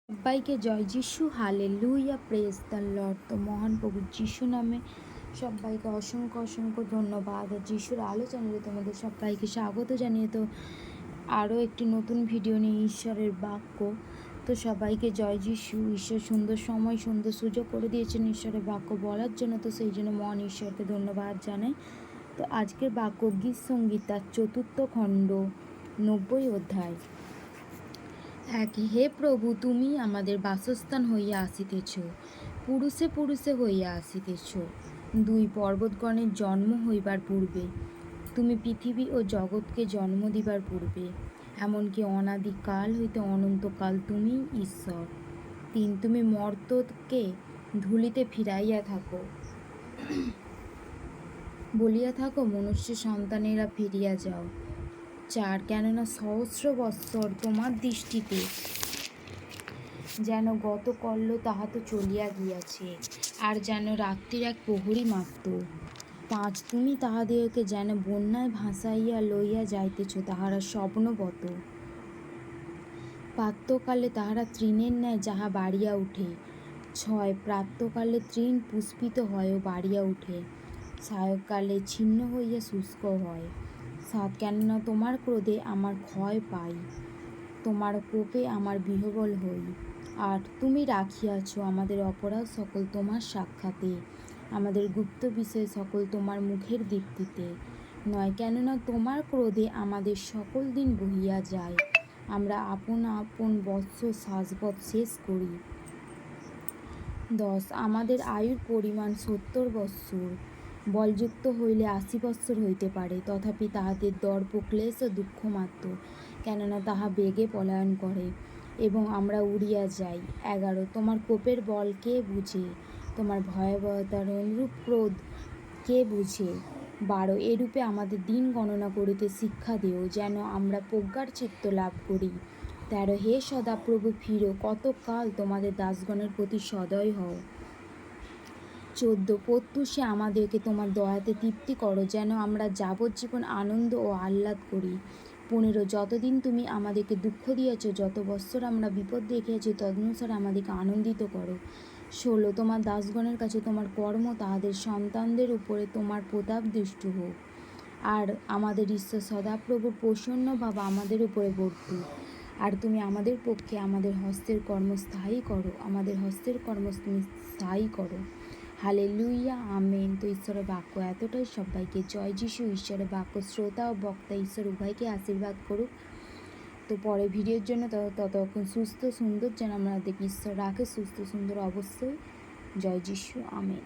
সবাইকে জয় যিশু, hallelujah, praise the Lord. তো মহান প্রভু যিশু নামে সবাইকে অসংখ্য অসংখ্য ধন্যবাদ। আর যিশুর আলো চ্যানেলে তোমাদের সবাইকে স্বাগত জানিয়ে তো আরও একটি নতুন ভিডিও নিয়ে ঈশ্বরের বাক্য। তো সবাইকে জয় যিশু। ঈশ্বর সুন্দর সময় সুন্দর সুযোগ করে দিয়েছেন ঈশ্বরের বাক্য বলার জন্য, তো সেই জন্য মহান ঈশ্বরকে ধন্যবাদ জানাই। তো আজকের বাক্য গীত সংগীতার 4th খণ্ড 90 অধ্যায়। এক, হে প্রভু, তুমি আমাদের বাসস্থান হইয়া আসিতেছ, পুরুষে পুরুষে হইয়া আসিতেছ। 2, পর্বতগণের জন্ম হইবার পূর্বে, তুমি পৃথিবী ও জগৎকে জন্ম দিবার পূর্বে, এমনকি অনাদিকাল হইতে অনন্তকাল তুমি ঈশ্বর। 3, তুমি মর্ত্যকে ধূলিতে ফিরাইয়া থাকো, বলিয়া থাকো, মনুষ্য সন্তানেরা ফিরিয়া যাও। 4, কেননা সহস্র বৎসর তোমার দৃষ্টিতে যেন গত কল্য, তাহা তো চলিয়া গিয়াছে, আর যেন রাত্রির এক প্রহরী মাত্র। 5, তুমি তাহাদেরকে যেন বন্যায় ভাসাইয়া লইয়া যাইতেছ, তাহারা স্বপ্নবৎ। প্রাতঃকালে তাহারা তৃণের ন্যায় যাহা বাড়িয়া উঠে। 6, প্রাতঃকালে তৃণ পুষ্পিত হয় ও বাড়িয়া উঠে, সায়ংকালে ছিন্ন হইয়া শুষ্ক হয়। 7, কেননা তোমার ক্রোধে আমার ক্ষয় পাই, তোমার কোপে আমার বিহ্বল হই। 8, তুমি রাখিয়াছ আমাদের অপরাধ সকল তোমার সাক্ষাতে, আমাদের গুপ্ত বিষয় সকল তোমার মুখের দীপ্তিতে। 9, কেননা তোমার ক্রোধে আমাদের সকল দিন বহিয়া যায়, আমরা আপন আপন বৎসর শাশ্বত শেষ করি। 10, আমাদের আয়ুর পরিমাণ 70 বৎসর, বলযুক্ত হইলে 80 বৎসর হইতে পারে, তথাপি তাহাদের দর্প ক্লেশ ও দুঃখ মাত্র, কেননা তাহা বেগে পলায়ন করে এবং আমরা উড়িয়া যাই। 11, তোমার কোপের বল কে বুঝে, তোমার ভয়াবহতার অনুরূপ ক্রোধ কে বুঝে। 12, এরূপে আমাদের দিন গণনা করিতে শিক্ষা দিও, যেন আমরা প্রজ্ঞার চিত্ত লাভ করি। 13, হে সদাপ্রভু, ফিরো, কতকাল তোমাদের দাসগণের প্রতি সদয় হও। 14, প্রত্যুষে আমাদেরকে তোমার দয়াতে তৃপ্তি করো, যেন আমরা যাবজ্জীবন আনন্দ ও আহ্লাদ করি। 15, যতদিন তুমি আমাদেরকে দুঃখ দিয়েছ, যত বৎসর আমরা বিপদ দেখিয়াছি, তদনুসারে আমাদেরকে আনন্দিত করো। 16, তোমার দাসগণের কাছে তোমার কর্ম, তাহাদের সন্তানদের উপরে তোমার প্রতাপ দৃষ্ট হোক, আর আমাদের ঈশ্বর সদাপ্রভুর প্রসন্ন ভাব আমাদের উপরে বর্তুক। আর তুমি আমাদের পক্ষে আমাদের হস্তের কর্ম স্থায়ী করো, আমাদের হস্তের কর্ম তুমি স্থায়ী করো। Hallelujah, amen. তো ঈশ্বরের বাক্য এতটাই। সবাইকে জয় যিশু। ঈশ্বরের বাক্য শ্রোতা ও বক্তা ঈশ্বর উভয়কে আশীর্বাদ করুক। তো পরে ভিডিওর জন্য ততক্ষণ সুস্থ সুন্দর যেন আমাদের ঈশ্বর রাখে, সুস্থ সুন্দর অবশ্যই। জয় যিশু, আমেন।